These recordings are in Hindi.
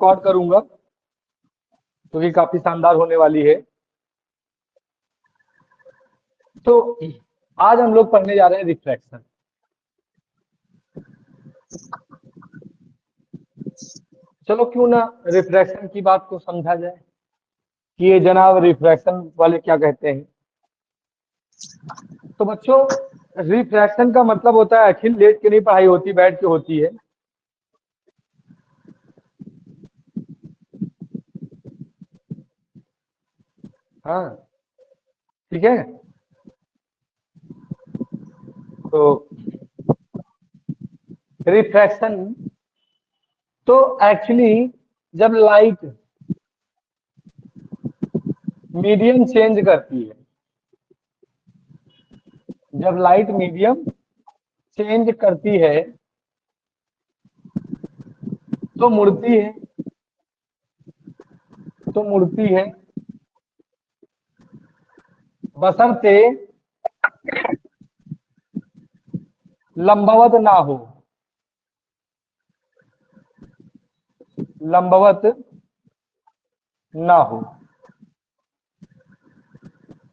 रिकॉर्ड करूंगा क्योंकि काफी शानदार होने वाली है। तो आज हम लोग पढ़ने जा रहे हैं रिफ्रैक्शन। चलो क्यों ना रिफ्रैक्शन की बात को समझा जाए कि ये जनाब रिफ्रैक्शन वाले क्या कहते हैं। तो बच्चों, रिफ्रैक्शन का मतलब होता है, अखिल लेट के नहीं पढ़ाई होती, बैठ के होती है। हाँ, ठीक है। तो रिफ्रैक्शन तो एक्चुअली जब लाइट मीडियम चेंज करती है, जब लाइट मीडियम चेंज करती है तो मुड़ती है, तो मुड़ती है बशर्ते लंबवत ना हो, लंबवत ना हो।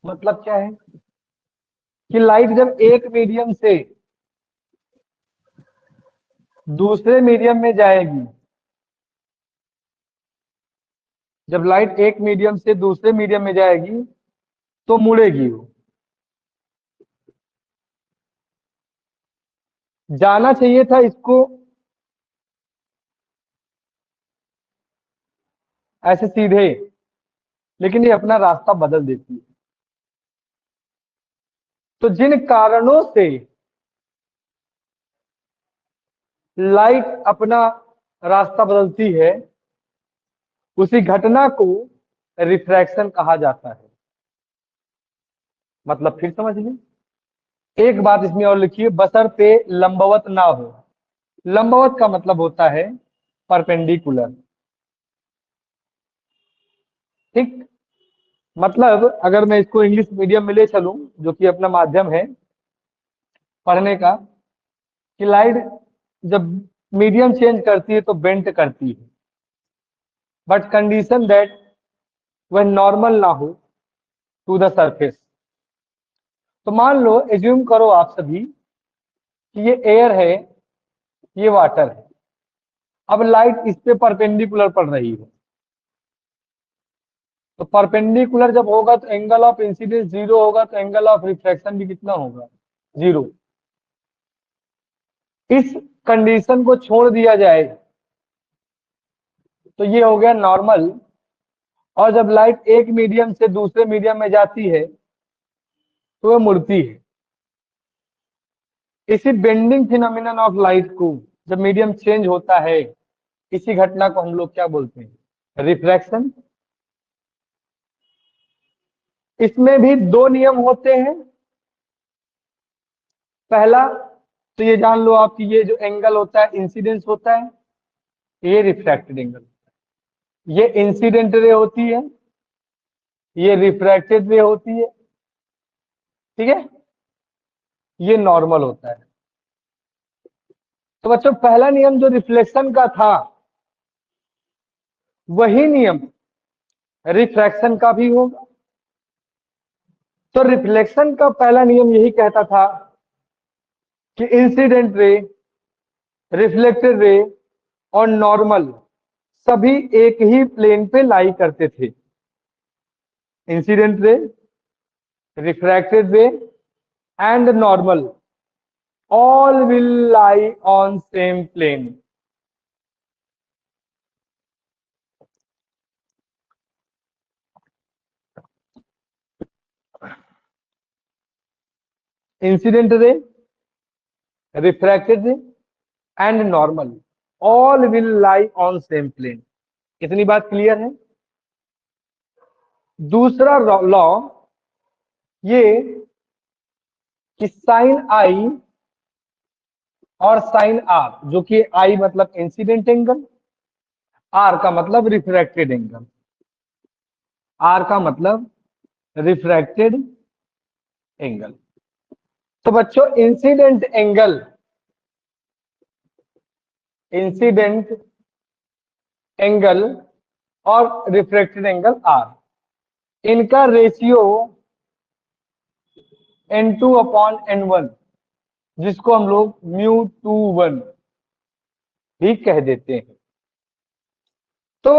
मतलब क्या है कि लाइट जब एक मीडियम से दूसरे मीडियम में जाएगी, जब लाइट एक मीडियम से दूसरे मीडियम में जाएगी तो मुड़ेगी वो। जाना चाहिए था इसको ऐसे सीधे, लेकिन ये अपना रास्ता बदल देती है। तो जिन कारणों से लाइट अपना रास्ता बदलती है उसी घटना को रिफ्रैक्शन कहा जाता है। मतलब फिर समझ लीजिए, एक बात इसमें और लिखिए, बशर्ते लंबवत ना हो। लंबवत का मतलब होता है परपेंडिकुलर। ठीक, मतलब अगर मैं इसको इंग्लिश मीडियम में ले चलूं, जो कि अपना माध्यम है पढ़ने का, कि लाइट जब मीडियम चेंज करती है तो बेंट करती है, बट कंडीशन दैट वह नॉर्मल ना हो टू द सरफेस। तो मान लो, एज्यूम करो आप सभी कि ये एयर है, ये वाटर है। अब लाइट इस पे परपेंडिकुलर पड़ रही है, तो परपेंडिकुलर जब होगा तो एंगल ऑफ इंसिडेंस जीरो होगा, तो एंगल ऑफ रिफ्रैक्शन भी कितना होगा? जीरो। इस कंडीशन को छोड़ दिया जाए तो ये हो गया नॉर्मल। और जब लाइट एक मीडियम से दूसरे मीडियम में जाती है तो वह मुड़ती है। इसी बेंडिंग फिनोमिनन ऑफ लाइट को, जब मीडियम चेंज होता है, इसी घटना को हम लोग क्या बोलते हैं? रिफ्रैक्शन। इसमें भी दो नियम होते हैं। पहला तो ये जान लो आप कि ये जो एंगल होता है इंसिडेंस होता है, ये रिफ्रैक्टेड एंगल। ये इंसिडेंट रे होती है, ये रिफ्रैक्टेड रे होती है। ठीक है, ये नॉर्मल होता है। तो बच्चों, पहला नियम जो रिफ्लेक्शन का था वही नियम रिफ्रैक्शन का भी होगा। तो रिफ्लेक्शन का पहला नियम यही कहता था कि इंसिडेंट रे, रिफ्लेक्टेड रे और नॉर्मल सभी एक ही प्लेन पे लाई करते थे। इंसिडेंट रे, रिफ्रैक्टेड रे and normal all will lie on same plane. Incident ray, refracted ray and normal all will lie on same plane. इतनी बात क्लियर है? दूसरा लॉ ये कि साइन आई और साइन आर, जो कि आई मतलब इंसिडेंट एंगल, आर का मतलब रिफ्रैक्टेड एंगल, आर का मतलब रिफ्रैक्टेड एंगल। तो बच्चों, इंसिडेंट एंगल और रिफ्रैक्टेड एंगल आर, इनका रेशियो n2/n1, जिसको हम लोग μ21 भी कह देते हैं। तो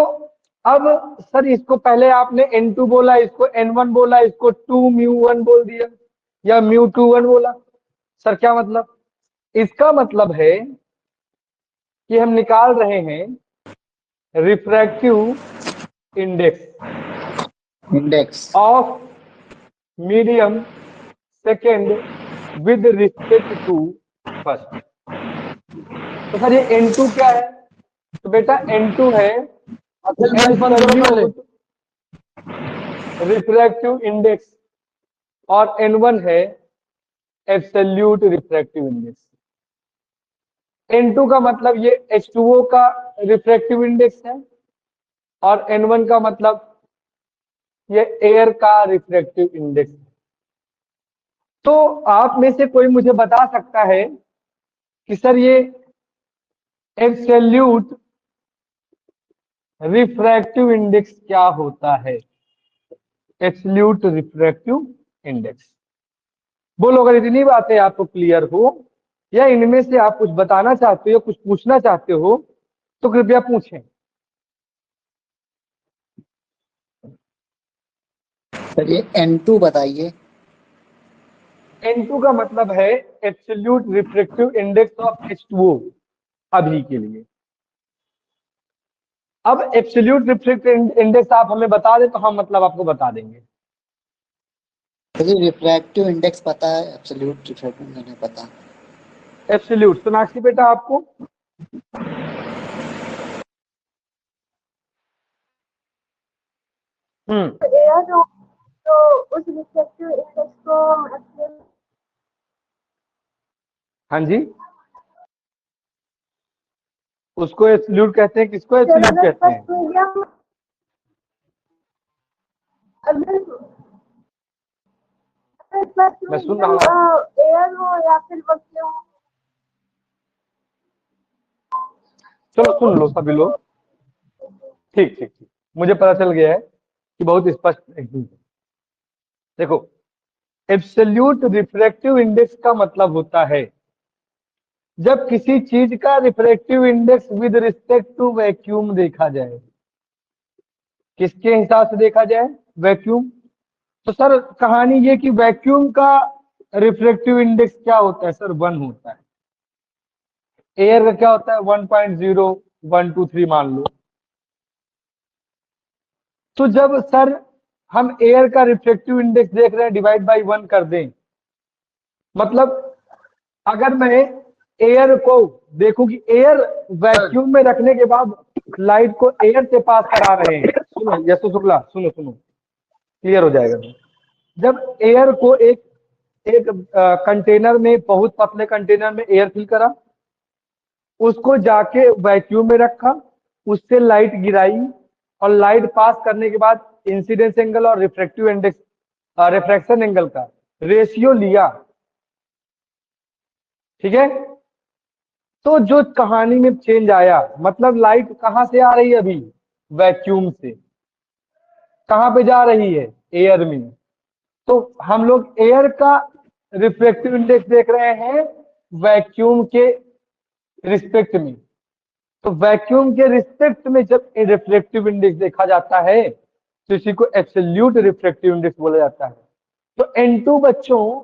अब सर इसको पहले आपने n2 बोला, इसको n1 बोला, इसको 2μ1 बोल दिया या μ21 बोला, सर क्या मतलब? इसका मतलब है कि हम निकाल रहे हैं refractive index of medium second with respect to first. तो सर ये n2 क्या है? तो बेटा n2 है रिफ्रैक्टिव इंडेक्स और n1 है एब्सोल्यूट रिफ्रैक्टिव इंडेक्स। n2 का मतलब ये H2O का रिफ्रैक्टिव इंडेक्स है और n1 का मतलब ये एयर का रिफ्रैक्टिव इंडेक्स है। तो आप में से कोई मुझे बता सकता है कि सर ये एब्सोल्यूट रिफ्रैक्टिव इंडेक्स क्या होता है? एब्सोल्यूट रिफ्रैक्टिव इंडेक्स, बोलो अगर इतनी बातें आपको क्लियर हो या इनमें से आप कुछ बताना चाहते हो, कुछ पूछना चाहते हो तो कृपया पूछें। सर ये N2 बताइए। N2 का मतलब है absolute refractive index of H2O अभी के लिए। अब एब्सोल्यूट रिफ्रैक्टिव इंडेक्स आप हमें बता दें तो हम मतलब आपको बता देंगे। सर रिफ्रैक्टिव इंडेक्स पता है, एब्सोल्यूट रिफ्रैक्टिव नहीं पता। एब्सोल्यूट सोनाक्षी बेटा आपको? तो उस रिफ्रैक्टिव इंडेक्स को हाँ जी, उसको एब्सोल्यूट कहते हैं। किसको एब्सोल्यूट कहते हैं? मैं सुन रहा हूँ। एयर हो या फिर वैक्यूम। चलो सुन लो सभी लोग। ठीक ठीक ठीक, मुझे पता चल गया है कि बहुत स्पष्ट नहीं है। देखो, एब्सोल्यूट रिफ्रैक्टिव इंडेक्स का मतलब होता है जब किसी चीज का refractive index with respect to vacuum देखा जाए। किसके हिसाब से देखा जाए? वैक्यूम। तो सर कहानी ये कि वैक्यूम का रिफ्रैक्टिव इंडेक्स क्या होता है? सर 1 होता है। एयर का क्या होता है? 1.0123 मान लो। तो जब सर हम एयर का रिफ्रैक्टिव इंडेक्स देख रहे हैं, डिवाइड बाय 1 कर दें, मतलब अगर मैं एयर को देखूं कि एयर वैक्यूम में रखने के बाद लाइट को एयर से पास करा रहे हैं। सुनो यशु शुक्ला, सुनो सुनो, क्लियर हो जाएगा। जब एयर को एक कंटेनर में, बहुत पतले कंटेनर में एयर फिल करा, उसको जाके वैक्यूम में रखा, उससे लाइट गिराई और लाइट पास करने के बाद इंसिडेंस एंगल और रिफ्रैक्टिव इंडेक्स, रिफ्रैक्शन एंगल का रेशियो लिया, ठीक है? तो जो कहानी में चेंज आया, मतलब लाइट कहां से आ रही है अभी? वैक्यूम से। कहां पे जा रही है? एयर में। तो हम लोग एयर का रिफ्रैक्टिव इंडेक्स देख रहे हैं वैक्यूम के रिस्पेक्ट में। तो वैक्यूम के रिस्पेक्ट में जब रिफ्लेक्टिव इंडेक्स देखा जाता है तो इसी को एब्सोल्यूट रिफ्लेक्टिव इंडेक्स बोला जाता है। तो N2 बच्चों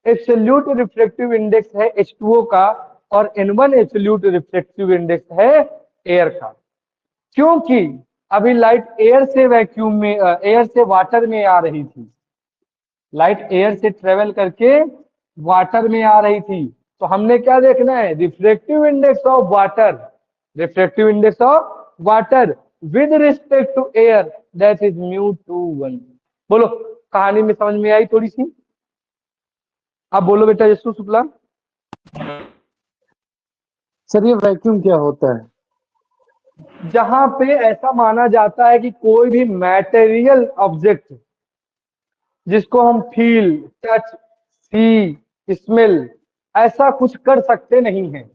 एब्सोल्यूट रिफ्लेक्टिव इंडेक्स है H2O का और N1 एब्सोल्यूट रिफ्लेक्टिव इंडेक्स है एयर का। क्योंकि अभी लाइट एयर से वैक्यूम में, एयर से वाटर में आ रही थी। लाइट एयर से ट्रेवल करके वाटर में आ रही थी। तो हमने क्या देखना है? Reflective index of water, reflective index of water with respect to air, that is μ21। बोलो कहानी में समझ में आई थोड़ी सी? अब बोलो बेटा यशु शुक्ला। सर ये वैक्यूम क्या होता है? जहां पे ऐसा माना जाता है कि कोई भी मैटेरियल ऑब्जेक्ट जिसको हम फील, टच, सी, स्मेल ऐसा कुछ कर सकते नहीं है,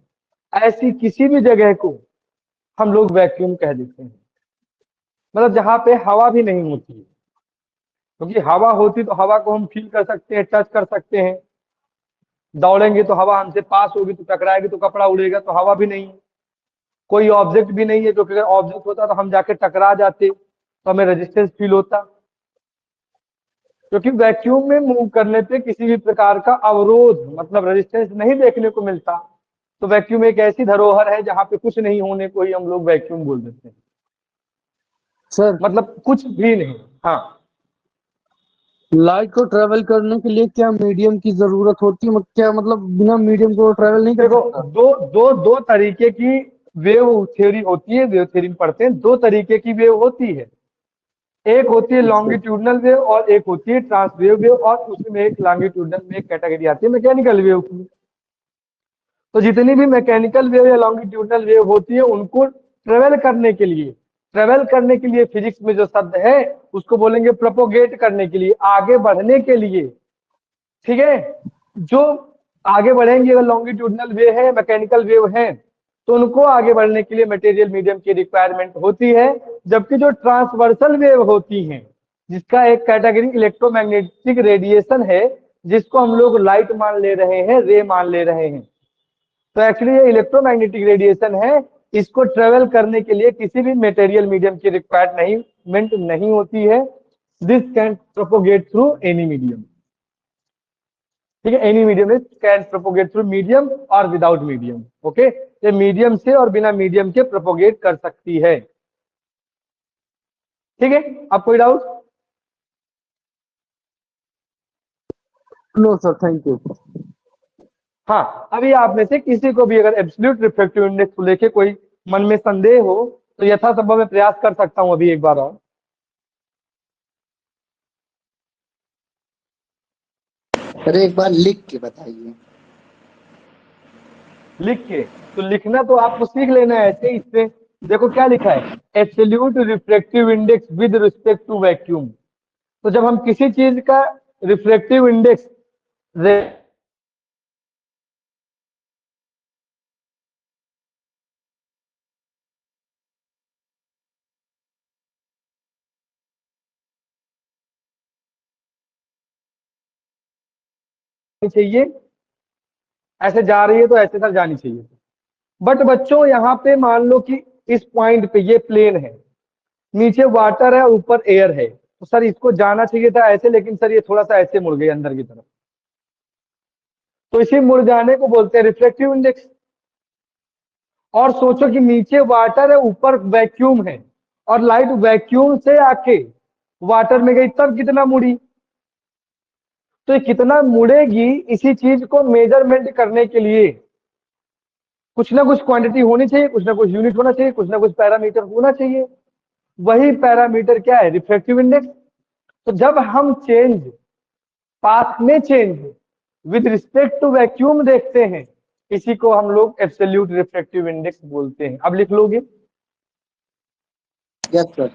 ऐसी किसी भी जगह को हम लोग वैक्यूम कह देते हैं। मतलब जहाँ पे हवा भी नहीं होती है, क्योंकि हवा होती तो हवा को हम फील कर सकते हैं, टच कर सकते हैं। दौड़ेंगे तो हवा हमसे पास होगी तो टकराएगी तो कपड़ा उड़ेगा, तो हवा भी नहीं है। कोई ऑब्जेक्ट भी नहीं है, क्योंकि अगर ऑब्जेक्ट होता तो हम जाके टकरा जाते तो हमें रेजिस्टेंस फील होता। क्योंकि वैक्यूम में मूव करने पे किसी भी प्रकार का अवरोध मतलब रेजिस्टेंस नहीं देखने को मिलता। तो वैक्यूम एक ऐसी धरोहर है जहाँ पे कुछ नहीं होने को ही हम लोग वैक्यूम बोल देते हैं, सर, मतलब कुछ भी नहीं। हाँ, लाइट को ट्रेवल करने के लिए क्या मीडियम की जरूरत होती है? क्या मतलब बिना मीडियम को ट्रेवल नहीं कर देखो सकता? दो तरीके की वेव थ्योरी होती है, वेव थ्योरी में पढ़ते हैं। दो तरीके की वेव होती है, एक होती है लॉन्गिट्यूडनल वेव और एक होती है ट्रांसवेव वेव, और उसमें एक लॉन्गिट्यूडनल में एक कैटेगरी आती है मैकेनिकल वेव की। तो जितनी भी मैकेनिकल वेव या लॉन्गिट्यूडनल वेव होती है उनको ट्रेवल करने के लिए फिजिक्स में जो शब्द है उसको बोलेंगे प्रोपोगेट करने के लिए, आगे बढ़ने के लिए। ठीक है, जो आगे बढ़ेंगे अगर लॉन्गिट्यूडनल वेव है, मैकेनिकल वेव है, तो उनको आगे बढ़ने के लिए मटेरियल मीडियम की रिक्वायरमेंट होती है। जबकि जो ट्रांसवर्सल वेव होती हैं, जिसका एक कैटेगरी इलेक्ट्रोमैग्नेटिक रेडिएशन है, जिसको हम लोग लाइट मान ले रहे हैं, रे मान ले रहे हैं, तो एक्चुअली ये इलेक्ट्रोमैग्नेटिक रेडिएशन है। इसको ट्रेवल करने के लिए किसी भी मटेरियल मीडियम की रिक्वायरमेंट नहीं होती है। This can propagate through any medium. ठीक है, any medium is can propagate through medium और विदाउट मीडियम। ओके, ये मीडियम से और बिना मीडियम के प्रोपोगेट कर सकती है। ठीक है, अब कोई doubt? No sir, thank you. हाँ, अभी आप में से किसी को भी अगर एब्सोल्यूट रिफ्रैक्टिव इंडेक्स को लेके कोई मन में संदेह हो तो यथासंभव मैं प्रयास कर सकता हूं अभी एक बार और। सर एक बार लिख के बताइए। लिख के? तो लिखना तो आपको सीख लेना है ऐसे। इसमें देखो क्या लिखा है, absolute refractive index with respect to vacuum. तो जब हम किसी चीज का रिफ्रैक्टिव इंडेक्स चाहिए, ऐसे जा रही है तो ऐसे सर जानी चाहिए। बट बच्चों यहाँ पे मान लो कि इस पॉइंट पे ये प्लेन है, नीचे वाटर है, ऊपर एयर है, तो सर इसको जाना चाहिए था ऐसे, लेकिन सर ये थोड़ा सा ऐसे मुड़ गई अंदर की तरफ, तो इसी मुड़ जाने को बोलते हैं रिफ्लेक्टिव इंडेक्स। और सोचो कि नीचे वाटर है, ऊपर वैक्यूम है, और लाइट वैक्यूम से आके वाटर में गई, तब कितना मुड़ी। तो ये कितना मुड़ेगी, इसी चीज को मेजरमेंट करने के लिए कुछ ना कुछ क्वांटिटी होनी चाहिए, कुछ ना कुछ यूनिट होना चाहिए, कुछ ना कुछ पैरामीटर होना चाहिए। वही पैरामीटर क्या है, रिफ्रैक्टिव इंडेक्स। तो जब हम चेंज पाथ में change with respect to vacuum देखते हैं, इसी को हम लोग एब्सोल्यूट रिफ्रैक्टिव इंडेक्स बोलते हैं। अब लिख लोगे? Yes sir.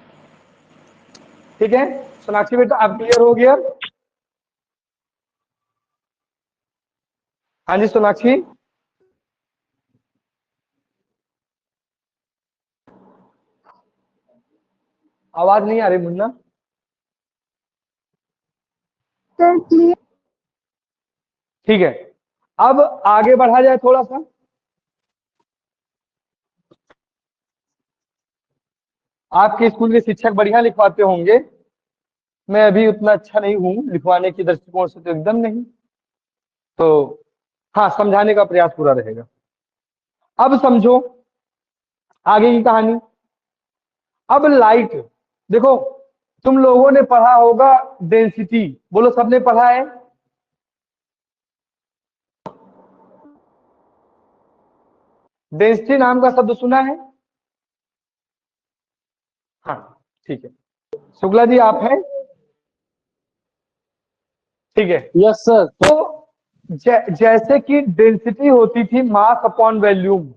ठीक है, सोनाक्षी बेटा अब क्लियर हो गया? हाँ जी सोनाक्षी। आवाज नहीं आ रही मुन्ना। Sir clear. ठीक है, अब आगे बढ़ा जाए थोड़ा सा। आपके स्कूल के शिक्षक बढ़िया लिखवाते होंगे, मैं अभी उतना अच्छा नहीं हूं लिखवाने की दृष्टिकोण से, तो एकदम नहीं। तो हाँ, समझाने का प्रयास पूरा रहेगा। अब समझो आगे की कहानी। अब लाइट देखो, तुम लोगों ने पढ़ा होगा डेंसिटी, बोलो सबने पढ़ा है? डेंसिटी नाम का शब्द सुना है? हाँ, ठीक है। शुक्ला जी आप हैं? ठीक है। Yes sir. तो जैसे कि डेंसिटी होती थी मास अपॉन वॉल्यूम,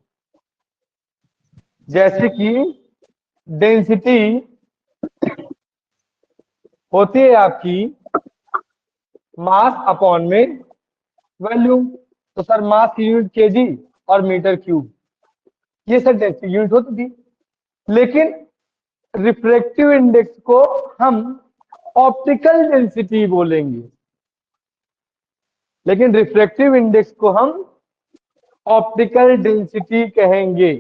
जैसे कि डेंसिटी होती है आपकी मास अपॉन में वॉल्यूम, तो सर मास की यूनिट केजी और मीटर क्यूब, ये सर डेंसिटी यूनिट होती थी। लेकिन रिफ्रैक्टिव इंडेक्स को हम ऑप्टिकल डेंसिटी बोलेंगे, लेकिन रिफ्रैक्टिव इंडेक्स को हम ऑप्टिकल डेंसिटी कहेंगे।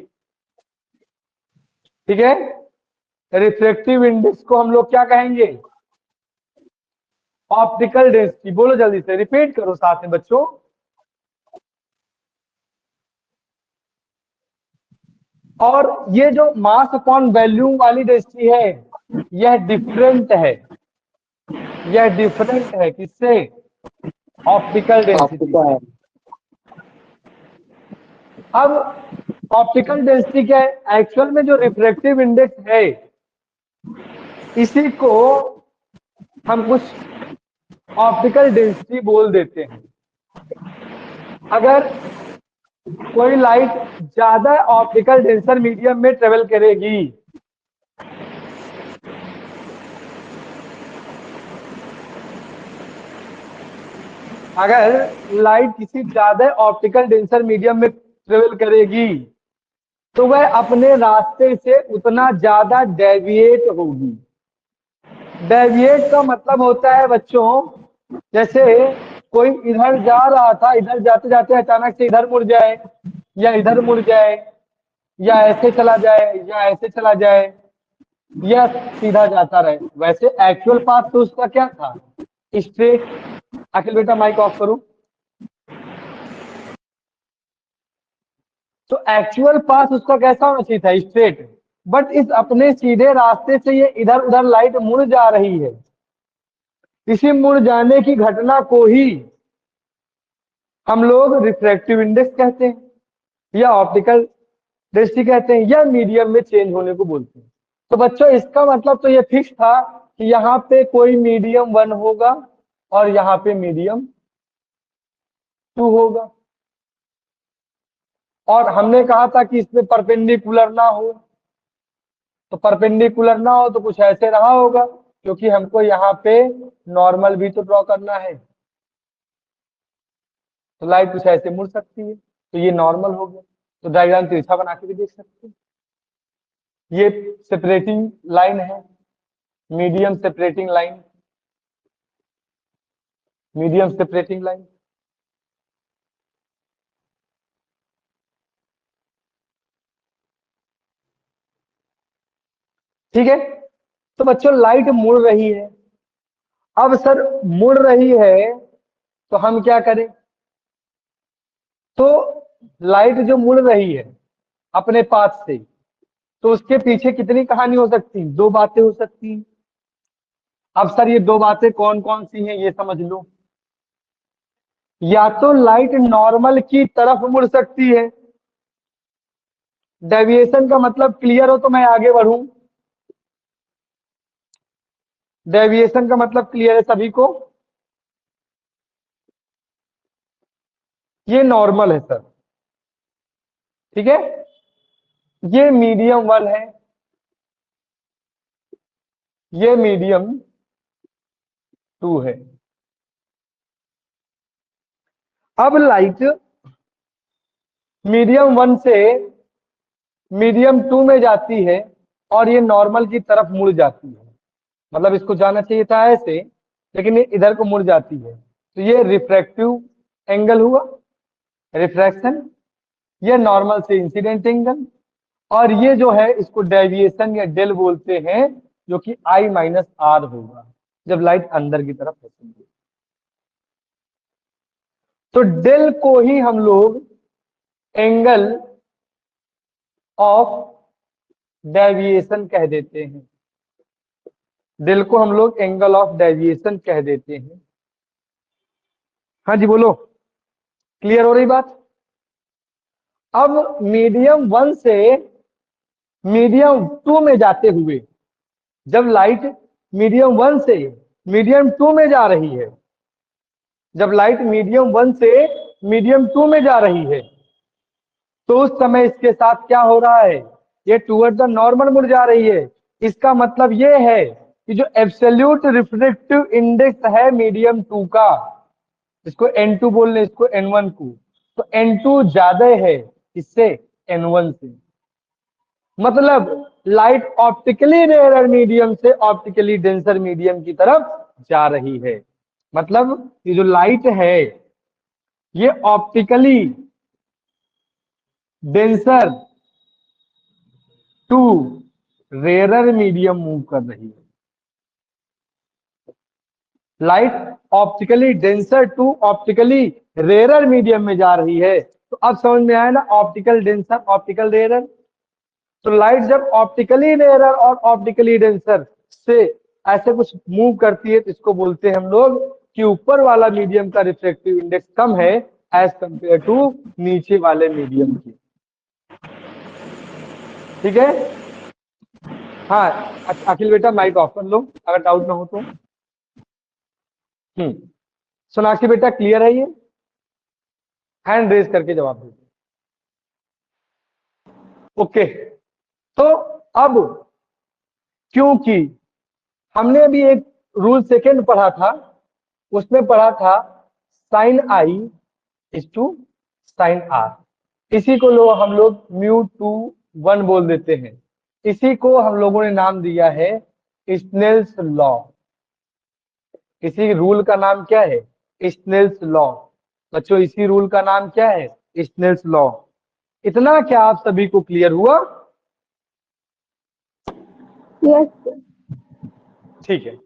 ठीक है, रिफ्रैक्टिव इंडेक्स को हम लोग क्या कहेंगे? Optical density. बोलो जल्दी से, रिपीट करो साथ में बच्चों। और ये जो मास अपॉन वॉल्यूम वाली डेंसिटी है, यह डिफरेंट है, यह डिफरेंट है किससे? Optical density. ऑप्टिकल अब ऑप्टिकल डेंसिटी क्या है? एक्चुअल में जो रिफ्रैक्टिव इंडेक्स है, इसी को हम कुछ ऑप्टिकल डेंसिटी बोल देते हैं। अगर कोई लाइट ज्यादा ऑप्टिकल डेंसर मीडियम में ट्रेवल करेगी, अगर लाइट किसी ज्यादा ऑप्टिकल डेंसर मीडियम में ट्रेवल करेगी, तो वह अपने रास्ते से उतना ज्यादा डेविएट होगी। डेविएट का मतलब होता है बच्चों, जैसे कोई इधर जा रहा था, इधर जाते जाते अचानक से इधर मुड़ जाए, या इधर मुड़ जाए, या ऐसे चला जाए, या ऐसे चला जाए, या सीधा जाता रहे। वैसे एक्चुअल पाथ तो उसका क्या था? स्ट्रेट। अखिल बेटा माइक ऑफ करो। तो एक्चुअल पाथ उसका कैसा होना चाहिए था? स्ट्रेट। बट इस अपने सीधे रास्ते से ये इधर उधर लाइट मुड़ जा रही है। इसी मुड़ जाने की घटना को ही हम लोग रिफ्रैक्टिव इंडेक्स कहते हैं, या ऑप्टिकल डेंसिटी कहते हैं, या मीडियम में चेंज होने को बोलते हैं। तो बच्चों इसका मतलब तो ये फिक्स था कि यहाँ पे कोई मीडियम 1 होगा और यहाँ पे मीडियम 2 होगा। और हमने कहा था कि इसमें परपेंडिकुलर ना हो, तो परपेंडिकुलर ना हो तो कुछ ऐसे रहा होगा, क्योंकि हमको यहाँ पे नॉर्मल भी तो ड्रॉ करना है। तो लाइट कुछ ऐसे मुड़ सकती है, तो ये नॉर्मल हो गया। तो डायग्राम तिरछा बना के भी देख सकते हैं। ये सेपरेटिंग लाइन है, medium separating line, medium separating line. ठीक है, तो बच्चों लाइट मुड़ रही है। अब सर मुड़ रही है तो हम क्या करें? तो लाइट जो मुड़ रही है अपने पाथ से, तो उसके पीछे कितनी कहानी हो सकती? 2 बातें हो सकती हैं। अब सर ये 2 बातें कौन कौन सी हैं, ये समझ लो। या तो लाइट नॉर्मल की तरफ मुड़ सकती है। डेविएशन का मतलब क्लियर हो तो मैं आगे बढ़ूं। डेविएशन का मतलब क्लियर है सभी को? ये नॉर्मल है सर। ठीक है, ये मीडियम 1 है, ये मीडियम 2 है। अब लाइट मीडियम 1 से मीडियम 2 में जाती है और ये नॉर्मल की तरफ मुड़ जाती है। मतलब इसको जाना चाहिए था ऐसे, लेकिन ये इधर को मुड़ जाती है। तो ये रिफ्रैक्टिव एंगल हुआ, रिफ्रैक्शन। ये नॉर्मल से इंसिडेंट एंगल, और ये जो है इसको डेविएशन या डेल बोलते हैं, जो कि I माइनस आर होगा जब लाइट अंदर की तरफ पहुंचेगी। तो डेल को ही हम लोग एंगल ऑफ डेविएशन कह देते हैं। डेल को हम लोग एंगल ऑफ डेविएशन कह देते हैं। हाँ जी बोलो, क्लियर हो रही बात? अब मीडियम 1 से मीडियम 2 में जाते हुए, जब लाइट मीडियम 1 से मीडियम 2 में जा रही है, जब लाइट मीडियम 1 से मीडियम 2 में जा रही है, तो उस समय इसके साथ क्या हो रहा है? ये टूवर्ड द नॉर्मल मुड़ जा रही है। इसका मतलब ये है कि जो एब्सोल्यूट रिफ्रैक्टिव इंडेक्स है मीडियम 2 का, इसको N2 बोल रहे, इसको N1 को, तो N2 ज्यादा है इससे N1 से। मतलब लाइट ऑप्टिकली रेयर मीडियम से ऑप्टिकली डेंसर मीडियम की तरफ जा रही है। मतलब ये जो लाइट है ये optically denser to rare medium move कर रही है। Light optically denser to optically rare medium में जा रही है। तो अब समझ में आया ना, ऑप्टिकल डेंसर ऑप्टिकल रेयर। तो लाइट जब ऑप्टिकली रेयर और ऑप्टिकली डेंसर से ऐसे कुछ मूव करती है तो इसको बोलते हैं हम लोग कि ऊपर वाला मीडियम का रिफ्रैक्टिव इंडेक्स कम है एज कंपेयर टू नीचे वाले मीडियम की। ठीक है। हाँ अखिल बेटा माइक ऑफ कर लो अगर डाउट ना हो तो। सोनाक्षी बेटा क्लियर है ये? हैंड रेज करके जवाब दीजिए। ओके। तो अब क्योंकि हमने अभी एक रूल सेकेंड पढ़ा था, उसमें पढ़ा था sine I is to sine R. इसी को हम लोग μ2 1 बोल देते हैं। इसी को हम लोगों ने नाम दिया है स्नेल्स लॉ। इसी रूल का नाम क्या है? Snell's law. बच्चों इसी रूल का नाम क्या है? Snell's law. इतना क्या आप सभी को क्लियर हुआ? यस ठीक है।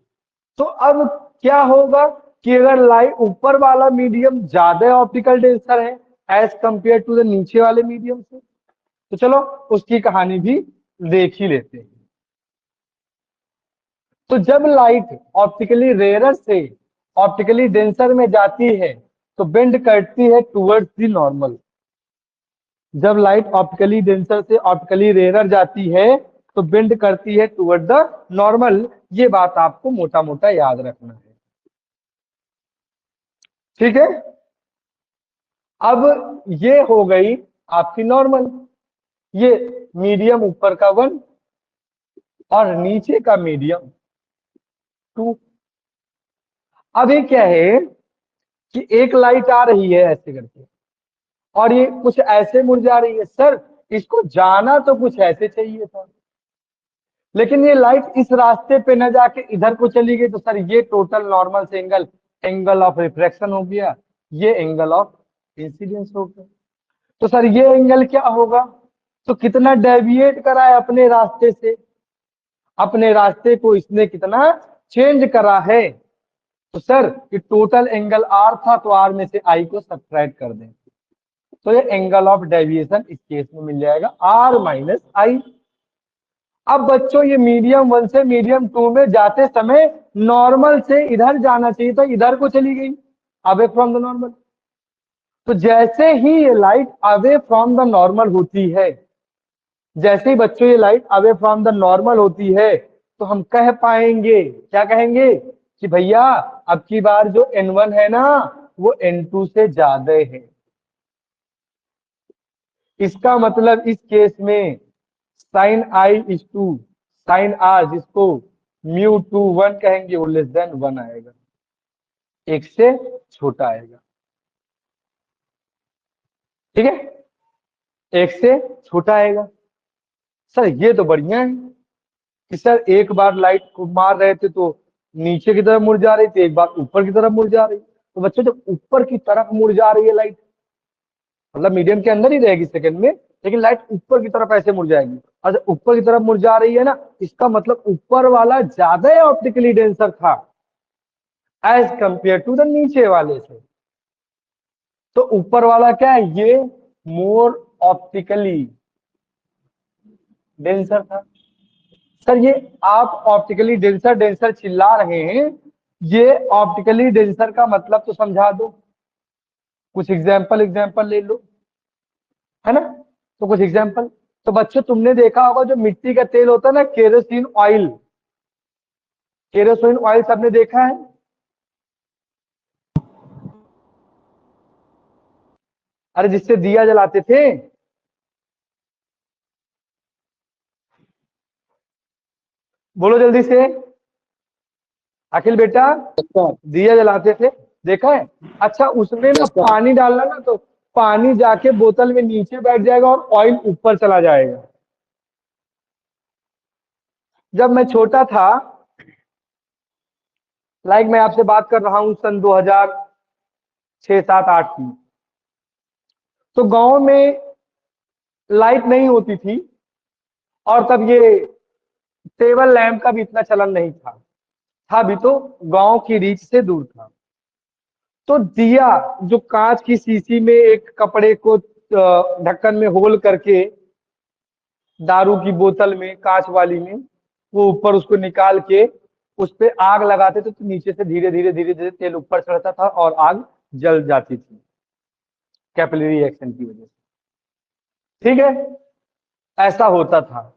तो अब क्या होगा कि अगर लाइट ऊपर वाला मीडियम ज्यादा ऑप्टिकल डेंसर है एज कंपेयर टू द नीचे वाले मीडियम से, तो चलो उसकी कहानी भी देख ही लेते हैं। तो जब लाइट ऑप्टिकली रेयर से ऑप्टिकली डेंसर में जाती है तो बेंड करती है टुवर्ड्स द नॉर्मल। जब लाइट ऑप्टिकली डेंसर से ऑप्टिकली रेयर जाती है तो बेंड करती है टुवर्ड द नॉर्मल। ये बात आपको मोटा मोटा याद रखना है। ठीक है। अब ये हो गई आपकी नॉर्मल। ये मीडियम ऊपर का 1 और नीचे का मीडियम 2। अभी क्या है कि एक लाइट आ रही है ऐसे करके और ये कुछ ऐसे मुड़ जा रही है। सर इसको जाना तो कुछ ऐसे चाहिए था, लेकिन ये लाइट इस रास्ते पे न जाके इधर को चली गई, तो सर ये टोटल नॉर्मल से एंगल ऑफ रिफ्रैक्शन हो गया, ये एंगल ऑफ इंसिडेंस हो गया। तो सर ये एंगल क्या होगा? तो कितना डेविएट करा है अपने रास्ते से, अपने रास्ते को इसने कितना चेंज करा है। तो सर ये टोटल एंगल आर था तो आर में से आई को सब्ट्रैक्ट कर दें तो ये एंगल ऑफ डेविएशन इस केस में मिल जाएगा आर माइनस आई। अब बच्चों ये मीडियम 1 से मीडियम 2 में जाते समय नॉर्मल से इधर जाना चाहिए था, इधर को चली गई अवे फ्रॉम द नॉर्मल। तो जैसे ही ये light away from the normal होती है, जैसे ही बच्चों ये light away from the normal होती है तो हम कह पाएंगे, क्या कहेंगे कि भैया अब की बार जो n1 है ना वो n2 से ज्यादा है। इसका मतलब इस केस में sine I is to sine r, जिसको μ2 1 कहेंगे, वो लेस देन 1 आएगा, एक से छोटा आएगा। ठीक है, एक से छोटा आएगा। सर ये तो बढ़िया है कि सर एक बार लाइट को मार रहे थे तो नीचे की तरफ मुड़ जा रही थी, एक बार ऊपर की तरफ मुड़ जा रही। तो बच्चों जब ऊपर की तरफ मुड़ जा रही है लाइट, मतलब मीडियम के अंदर ही रहेगी सेकंड में, लेकिन लाइट ऊपर की तरफ ऐसे मुड़ जाएगी। और जब ऊपर की तरफ मुड़ जा रही है ना, इसका मतलब ऊपर वाला ज्यादा ऑप्टिकली डेंसर था एज कंपेयर टू द नीचे वाले से। तो ऊपर वाला क्या है, ये मोर ऑप्टिकली डेंसर था। सर ये आप ऑप्टिकली डेंसर डेंसर चिल्ला रहे हैं, ये ऑप्टिकली डेंसर का मतलब तो समझा दो, कुछ एग्जाम्पल ले लो, है ना। तो कुछ एग्जाम्पल, तो बच्चों तुमने देखा होगा जो मिट्टी का तेल होता है ना, केरोसिन ऑयल, केरोसिन ऑयल सबने देखा है। अरे जिससे दिया जलाते थे, बोलो जल्दी से अखिल बेटा, दिया जलाते थे, देखा है। अच्छा उसमें ना पानी डालना ना, तो पानी जाके बोतल में नीचे बैठ जाएगा और ऑयल ऊपर चला जाएगा। जब मैं छोटा था, लाइक मैं आपसे बात कर रहा हूं सन 2006, 7, 8 की, तो गांव में लाइट नहीं होती थी और तब ये टेबल लैंप का भी इतना चलन नहीं था भी तो गांव की रीच से दूर था। तो दिया जो कांच की शीशी में एक कपड़े को ढक्कन में होल करके दारू की बोतल में, कांच वाली में, वो ऊपर उसको निकाल के उस पे आग लगाते थे, तो नीचे से धीरे धीरे धीरे धीरे तेल ऊपर चढ़ता था और आग जल जाती थी कैपिलरी रिएक्शन की वजह से। ठीक है, ऐसा होता था।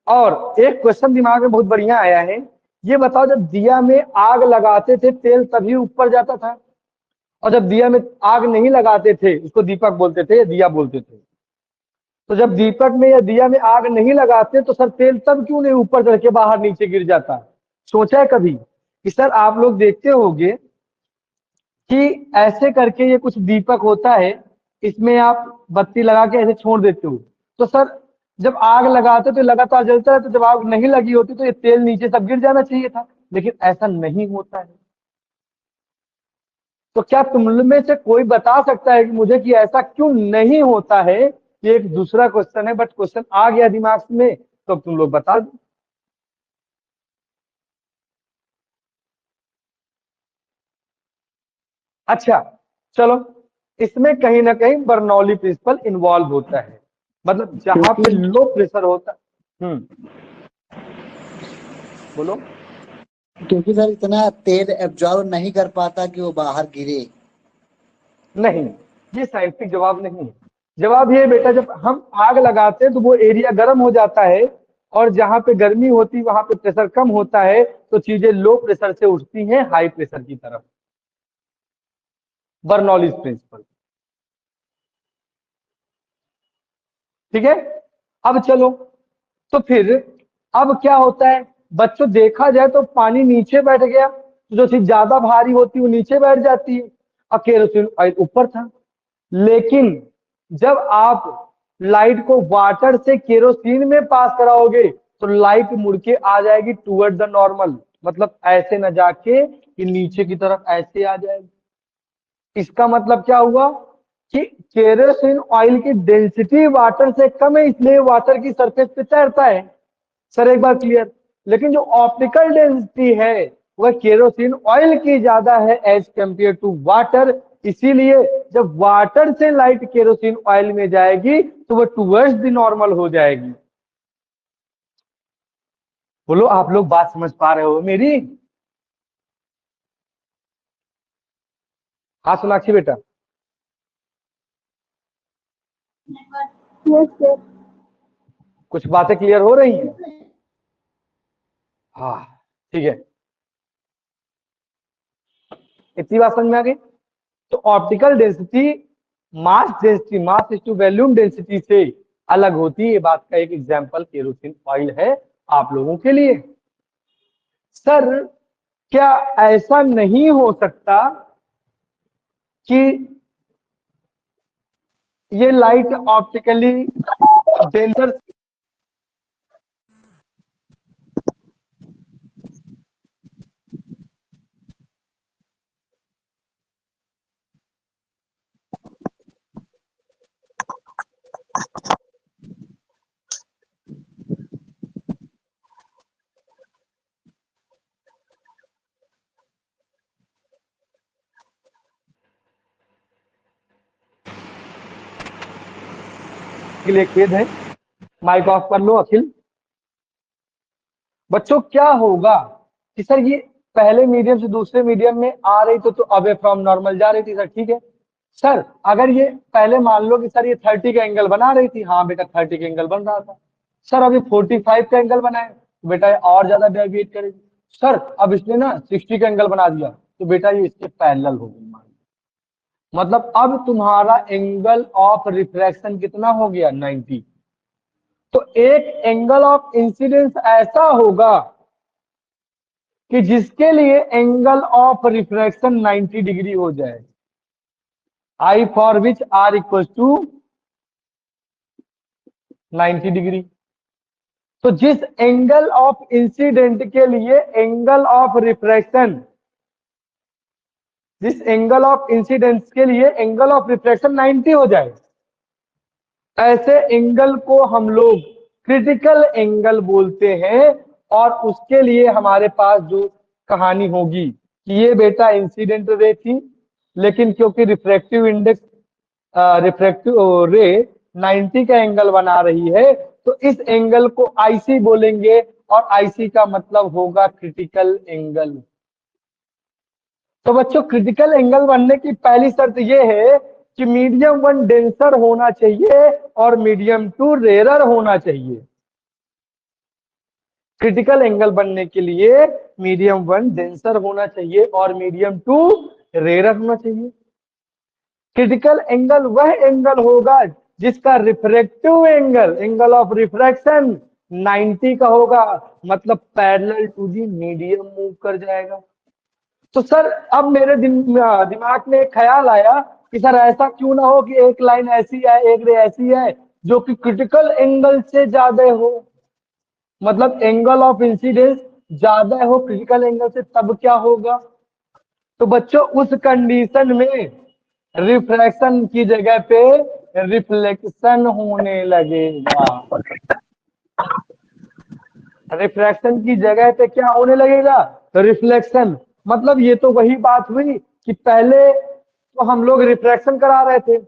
और एक क्वेश्चन दिमाग में बहुत बढ़िया आया है, ये बताओ जब दिया में आग लगाते थे तेल तभी ऊपर जाता था, और जब दिया में आग नहीं लगाते थे, उसको दीपक बोलते थे या दिया बोलते थे, तो जब दीपक में या दिया में आग नहीं लगाते तो सर तेल तब क्यों नहीं ऊपर चढ़ के बाहर नीचे गिर जाता? सोचा है कभी कि सर आप लोग देखते होंगे कि ऐसे करके ये कुछ दीपक होता है, इसमें आप बत्ती लगा के ऐसे छोड़ देते हो, तो सर जब आग लगाते तो लगातार जलता है, तो जब आग नहीं लगी होती तो ये तेल नीचे सब गिर जाना चाहिए था, लेकिन ऐसा नहीं होता है। तो क्या तुम में से कोई बता सकता है कि मुझे कि ऐसा क्यों नहीं होता है? ये एक दूसरा क्वेश्चन है, बट क्वेश्चन आ गया दिमाग में तो अब तुम लोग बता दो। अच्छा चलो, इसमें कहीं ना कहीं बर्नौली प्रिंसिपल इन्वॉल्व होता है, मतलब जहां पे लो प्रेशर होता है। बोलो। क्योंकि सर इतना तेल एब्जॉर्ब नहीं कर पाता कि वो बाहर गिरे। नहीं, ये साइंटिफिक जवाब नहीं है। जवाब ये बेटा, जब हम आग लगाते हैं तो वो एरिया गर्म हो जाता है, और जहां पे गर्मी होती है वहां पे प्रेशर कम होता है, तो चीजें लो प्रेशर से उठती हैं हाई प्रेशर की तरफ। Bernoulli's principle. ठीक है, अब चलो, तो फिर अब क्या होता है बच्चों, देखा जाए तो पानी नीचे बैठ गया, तो जो चीज ज्यादा भारी होती है वो नीचे बैठ जाती है, और केरोसिन ऑयल ऊपर था। लेकिन जब आप लाइट को वाटर से केरोसिन में पास कराओगे तो लाइट मुड़ के आ जाएगी टूवर्ड द नॉर्मल, मतलब ऐसे न जाके कि नीचे की तरफ ऐसे आ जाएगी। इसका मतलब क्या हुआ कि केरोसिन ऑयल की डेंसिटी वाटर से कम है, इसलिए वाटर की सरफेस पे तैरता है। सर एक बार क्लियर? लेकिन जो ऑप्टिकल डेंसिटी है वह केरोसिन ऑयल की ज्यादा है एज कंपेयर टू वाटर, इसीलिए जब वाटर से लाइट केरोसिन ऑयल में जाएगी तो वह टूवर्ड्स द नॉर्मल हो जाएगी। बोलो, आप लोग बात समझ पा रहे हो मेरी? हाँ सोनाक्षी बेटा। Yes, sir. कुछ बातें क्लियर हो रही हैं? हाँ ठीक है, इतनी बात समझ में आ गई। तो optical density mass to volume density से अलग होती है, ये बात का एक एग्जांपल केरोसिन ऑयल है आप लोगों के लिए। सर क्या ऐसा नहीं हो सकता कि ये लाइट ऑप्टिकली डेंजर? के लिए खेद है, माइक ऑफ कर लो अखिल। बच्चों क्या होगा कि सर ये पहले मीडियम से दूसरे मीडियम में आ रही तो अवे फ्रॉम नॉर्मल जा रही थी, सर ठीक है। सर अगर ये पहले मान लो कि सर ये 30 का एंगल बना रही थी, हाँ बेटा 30 का एंगल बन रहा था। सर अभी 45 का एंगल बनाए तो बेटा ये और ज्यादा डेविएट करेगी। सर अब इसने ना 60 का एंगल बना दिया तो बेटा ये इसके पैरेलल हो गई, मान लो। मतलब अब तुम्हारा एंगल ऑफ रिफ्रैक्शन कितना हो गया? 90। तो एक एंगल ऑफ इंसिडेंस ऐसा होगा कि जिसके लिए एंगल ऑफ रिफ्रैक्शन 90 डिग्री हो जाए, I for which are equal to 90 degree. तो जिस एंगल ऑफ इंसिडेंट के लिए एंगल ऑफ रिफ्रैक्शन, जिस एंगल ऑफ इंसिडेंस के लिए एंगल ऑफ रिफ्रैक्शन 90 हो जाए, ऐसे एंगल को हम लोग क्रिटिकल एंगल बोलते हैं। और उसके लिए हमारे पास जो कहानी होगी कि ये बेटा इंसिडेंट रे थी, लेकिन क्योंकि रिफ्रैक्टिव इंडेक्स रिफ्रैक्टिव रे 90 का एंगल बना रही है, तो इस एंगल को आईसी बोलेंगे, और आईसी का मतलब होगा क्रिटिकल एंगल। तो बच्चों, क्रिटिकल एंगल बनने की पहली शर्त यह है कि मीडियम 1 डेंसर होना चाहिए और मीडियम 2 रेरर होना चाहिए। क्रिटिकल एंगल बनने के लिए मीडियम 1 डेंसर होना चाहिए और मीडियम 2 रेरर होना चाहिए। क्रिटिकल एंगल वह एंगल होगा जिसका refractive angle, angle of refraction 90 का होगा, मतलब parallel to the medium move कर जाएगा। तो सर, अब मेरे दिमाग में एक ख्याल आया कि सर ऐसा क्यों ना हो कि एक लाइन ऐसी है, एक रे ऐसी है जो कि क्रिटिकल एंगल से ज्यादा हो, मतलब एंगल ऑफ इंसिडेंस ज्यादा हो क्रिटिकल एंगल से, तब क्या होगा? तो बच्चों, उस कंडीशन में रिफ्रैक्शन की जगह पे रिफ्लेक्शन होने लगेगा। रिफ्रैक्शन की जगह पे क्या होने लगेगा? रिफ्लेक्शन। मतलब ये तो वही बात हुई कि पहले तो हम लोग रिफ्रैक्शन करा रहे थे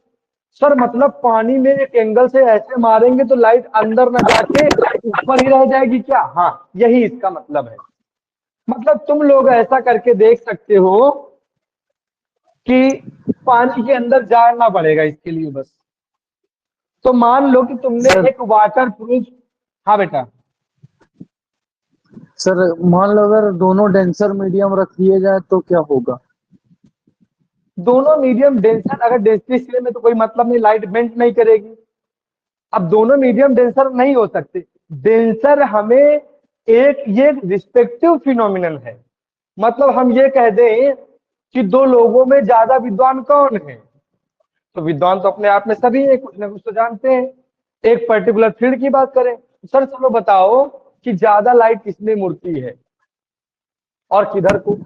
सर, मतलब पानी में एक एंगल से ऐसे मारेंगे तो लाइट अंदर न जाके ऊपर ही रह जाएगी क्या? हाँ, यही इसका मतलब है। मतलब तुम लोग ऐसा करके देख सकते हो कि पानी के अंदर जाना पड़ेगा इसके लिए बस। तो मान लो कि तुमने सर एक वाटर प्रूफ, हाँ बेटा, सर मान लो अगर दोनों डेंसर मीडियम रख दिए जाए तो क्या होगा? दोनों मीडियम डेंसर अगर डेंसिटी सेम है तो कोई मतलब नहीं, लाइट बेंट नहीं करेगी। अब दोनों मीडियम डेंसर नहीं हो सकते। डेंसर हमें एक ये रिस्पेक्टिव फिनोमिनन है। मतलब हम ये कह दें कि दो लोगों में ज्यादा विद्वान कौन है, तो विद्वान तो अपने आप में सभी है, कुछ ना कुछ तो जानते हैं। एक पर्टिकुलर फील्ड की बात करें, सर चलो बताओ कि ज्यादा लाइट किसमें मुड़ती है और किधर को?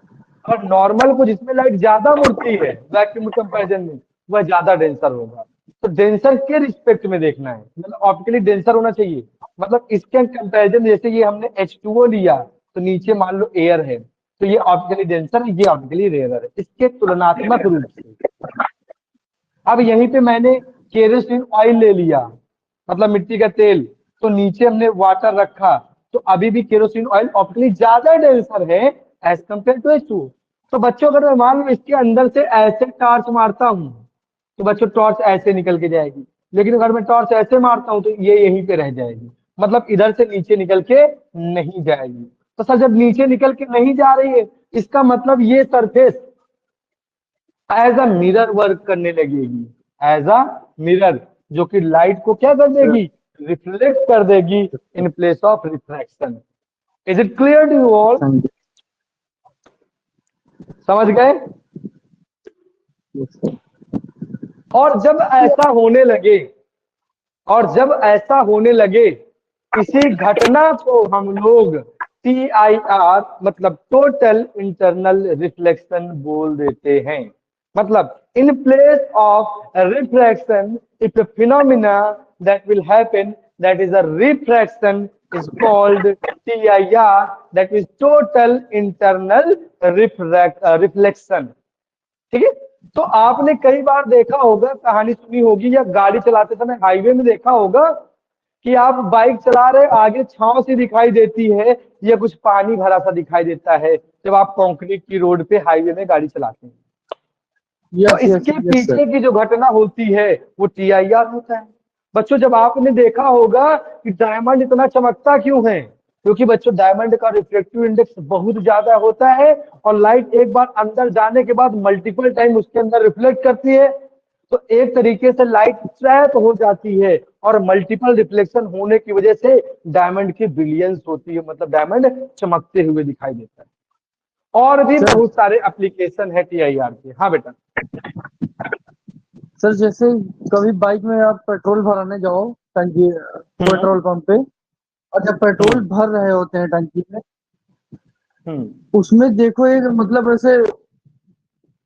और नॉर्मल को जिसमें लाइट ज्यादा मुड़ती है वैक्यूम कंपैरिजन में, वह ज्यादा डेंसर होगा। तो डेंसर के रिस्पेक्ट में देखना है, मतलब ऑप्टिकली डेंसर होना चाहिए। मतलब इसके कंपैरिजन, जैसे ये हमने H2O लिया तो नीचे मान लो एयर है, तो ये ऑप्टिकली डेंसर है, ये ऑप्टिकली रेयर है, इसके तुलनात्मक रूप से। अब यहीं पे मैंने केरोसिन ऑयल ले लिया, मतलब मिट्टी का तेल, तो नीचे हमने वाटर रखा, तो अभी भी केरोसिन ऑयल ऑप्टिकली ज्यादा डेंसर है एज कंपेयर टू H2O। तो बच्चों, अगर मैं मान लो इसके अंदर से ऐसे टॉर्च मारता हूं तो बच्चों टॉर्च ऐसे निकल के जाएगी, लेकिन अगर मैं टॉर्च ऐसे मारता हूं तो ये यहीं पे रह जाएगी, मतलब इधर से नीचे निकल के नहीं जाएगी। तो सर, जब नीचे निकल के नहीं जा रही है, इसका मतलब ये surface as a mirror work करने लगेगी, एज अ मिरर, जो कि लाइट को क्या कर देगी? रिफ्लेक्ट कर देगी in place of refraction. Is it clear to you all? हाँ जी। समझ गए? Yes, sir. और जब ऐसा होने लगे, और जब ऐसा होने लगे, इसी घटना को हम लोग TIR मतलब टोटल इंटरनल रिफ्लेक्शन बोल देते हैं। मतलब इन place of refraction, if a phenomena that will happen, that is a refraction, is called TIR, that is total internal reflection। ठीक है? तो आपने कई बार देखा होगा, कहानी सुनी होगी, या गाड़ी चलाते समय हाईवे में देखा होगा कि आप बाइक चला रहे, आगे छांव सी दिखाई देती है या कुछ पानी भरा सा दिखाई देता है जब आप कंक्रीट की रोड पे हाईवे में गाड़ी चलाते हैं। तो यस यस इसके यस सर। पीछे की जो घटना होती है वो TIR होता है। बच्चों, जब आपने देखा होगा कि डायमंड इतना चमकता क्यों है, क्योंकि बच्चों डायमंड का रिफ्लेक्टिव इंडेक्स बहुत ज्यादा होता है, और लाइट एक बार अंदर जाने के बाद मल्टीपल टाइम उसके अंदर रिफ्लेक्ट करती है। तो एक तरीके से लाइट ट्रैप हो जाती है, और मल्टीपल रिफ्लेक्शन होने की वजह से डायमंड की ब्रिलियंस होती है, मतलब डायमंड चमकते हुए दिखाई देता है। और भी सर बहुत सारे एप्लीकेशन है TIR के। हाँ बेटा। सर जैसे कभी बाइक में आप पेट्रोल भराने जाओ टंकी पेट्रोल पंप पे, और जब पेट्रोल भर रहे होते हैं टंकी में, उसमें देखो एक मतलब ऐसे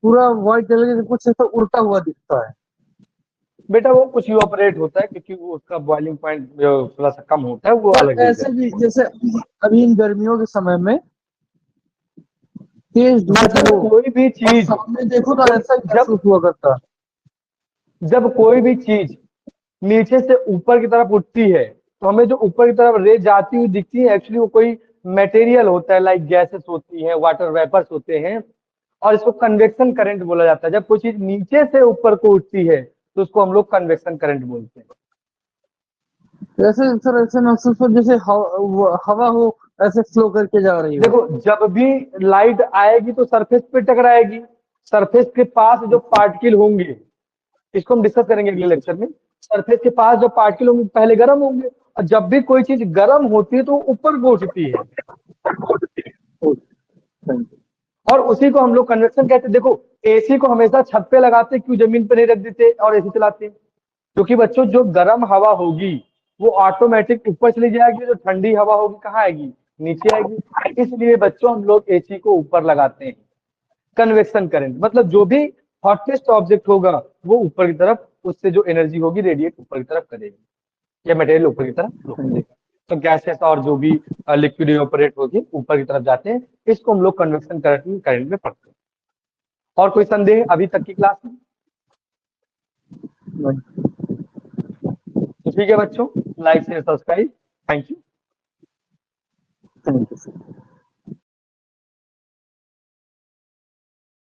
पूरा व्हाइट कलर का कुछ ऐसा उड़ता हुआ दिखता है। बेटा वो कुछ इवापोरेट होता है क्योंकि वो उसका बॉइलिंग पॉइंट थोड़ा सा कम होता है, वो और अलग चीज है। ऐसे भी जैसे अभी इन गर्मियों के समय में तेज धूप मतलब हो कोई भी और चीज सामने देखो तो ऐसा ही जब महसूस हुआ करता है। जब कोई भी चीज नीचे से ऊपर की तरफ उठती है तो हमें जो ऊपर की तरफ रे जाती हुई दिखती है, एक्चुअली वो कोई मटेरियल होता है, लाइक गैसेस होती हैं, वाटर वेपर्स होते हैं, और इसको कन्वेक्शन करंट बोला जाता है। जब कोई चीज नीचे से ऊपर को उठती है तो उसको हम लोग कन्वेक्शन करंट बोलते हैं। ऐसे सर ऐसे महसूस हो जैसे हवा हो ऐसे फ्लो करके जा रही हो। देखो जब भी लाइट आएगी तो सरफेस पे टकराएगी, सरफेस के पास जो पार्टिकल होंगे, इसको हम डिस्कस करेंगे अगले लेक्चर में। सरफेस के पास जो पार्टिकल होंगे पहले गर्म होंगे, और जब भी कोई चीज गर्म होती है तो ऊपर को उठती है, और उसी को हम लोग कन्वेक्शन कहते हैं। देखो एसी को हमेशा छत पे लगाते, क्यों जमीन पे नहीं रख देते और एसी चलाते? क्योंकि बच्चों जो गर्म हवा होगी वो ऑटोमेटिक ऊपर चली जाएगी, जो ठंडी हवा होगी कहाँ आएगी? नीचे आएगी। इसलिए बच्चों हम लोग एसी को ऊपर लगाते हैं। कन्वेक्शन करंट मतलब जो भी हॉटेस्ट ऑब्जेक्ट होगा वो ऊपर की तरफ, उससे जो एनर्जी होगी रेडिएट ऊपर की तरफ करेगी, या मटेरियल ऊपर की तरफ फ्लो करेगा। तो गैसेस और जो भी लिक्विड इवेपोरेट होगी ऊपर की तरफ जाते हैं, इसको हम लोग कन्वेक्शन करंट में पढ़ते हैं। और कोई संदेह अभी तक की क्लास में? तो ठीक है बच्चों, like share subscribe, thank you. Thank you.